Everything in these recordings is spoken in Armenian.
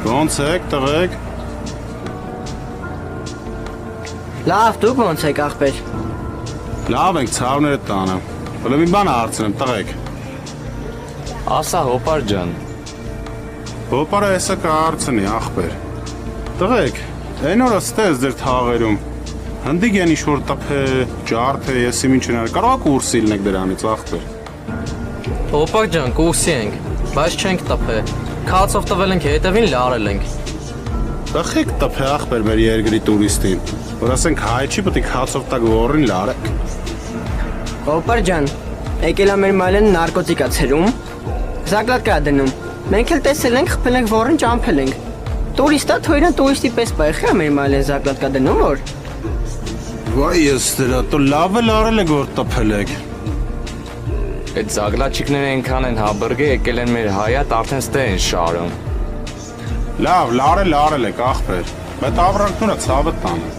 Ոնց եք, տղեկ։ Լավ, դուք ոնց եք ախպեր։ Լավ ենք, ցավները տանը։ Հələ մի բան հարցնեմ, տղեկ։ Ասա հոպար ջան։ Հոպարը հեսա կհարցնի, ախպեր։ Տղեկ, այն օրը ստես ձեր թաղերում։ Հնդիկ են ինչ-որ տփե, ջարդ է, եսի ինչ հնար։ Կարող եք ուրս իլնեք դրանից, ախպեր։ Հոպակ ջան, կուրսի ենք, բայց չենք տփե։ Քացով տվել ենք, հետևին լարել ենք։ Տխեք տփե ախպեր մեր երկրի տուրիստին, որ ասենք հայ չի պետք է քացով տակ ողորին լարեք։ Հոպար ջան, եկել է մեր մայլեն նարկոտիկա ցերում։ Զակլատկա դնում։ Մենք էլ տեսել ենք, խփել ենք ворին ճամփել ենք։ Տուրիստա թույնը տուրիստի պես բայխա մեր մայլեն զակլատկա դնում որ։ Վայ ես դրա, դու լավ էլ արել եք որ տփել եք։ Այդ զագլաչիկները այնքան են հաբրգե եկել են մեր հայատ արդեն ստե են շարում։ Լավ, լարել եք ախպեր, բայց ավրանքնուրը ցավը տանը։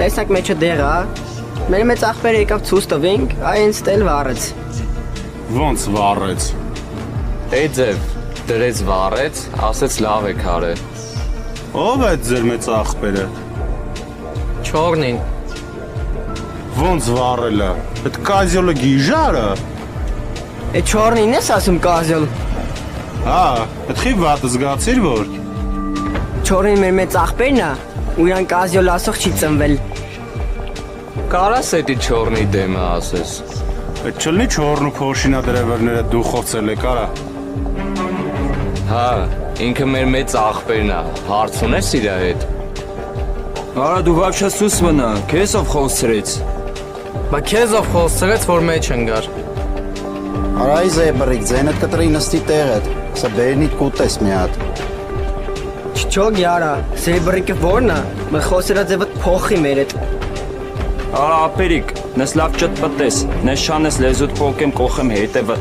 Տեսակ մեջը դեղա։ Մեր մեծ ախպերը եկավ ցույց տվենք, այն ստել վառեց։ Ոնց վառեց։ Էй ձև, դրեց վառեց, ասեց լավ եք արել։ Ո՞վ է ձեր մեծ ախպերը։ Չորնին։ Ոնց վառելը։ Այդ կազյոլը գիժարը։ Այդ չորնին ես ասում կազյոլ։ Հա, այդ խի վատ զգացիր որ։ Չորնին մեր մեծ ախպերն է, ու իրան կազյոլ ասող չի ծնվել։ Կարաս էդի չորնի դեմը ասես։ Այդ չլնի չորն ու փոշինա դրևերները դու խոցել եք արա։ Հա, ինքը մեր մեծ աղբերն է, հարց ունես իրա հետ։ Արա դու вообще սուսվնա, քեզ ով խոսրեց։ Բա քեզով խոսցրեց, որ մեջ ընկար։ Արայ զեբրիկ, ձենդ կտրի նստի տեղդ, սա բերնիդ կուտես մի հատ։ Չչոգ յարա, սեբրիկը որն է, մը խոսերա ձևը փոխի մեր հետ։ Արա ապերիկ, նես լավ ճտպտես, նես շանես լեզուդ փոքեմ կողեմ հետևը։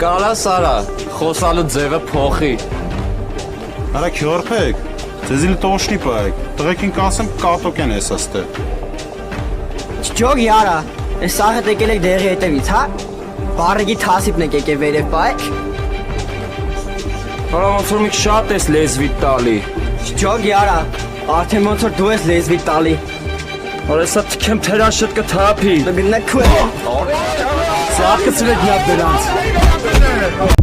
Կարաս արա, խոսալու ձևը փոխի։ Արա քյորփեք, ձեզ իլ տոշնի պայեք, տղեկին կասեմ կատոկ են ես աստե։ Չչոգ յարա, այս սաղը եկել եք դեղի հետևից, հա։ Բարեգի թասիպն եք եկել վերև բայք։ Արա ոնց որ միք շատ ես լեզվիդ տալի։ Չչոգ յարա, արդեն ոնց որ դու ես լեզվի տալի։ Արա սա թքեմ թերաշտ կթափի։ Գնա քու։ Սա կծրեք լավ դրանց։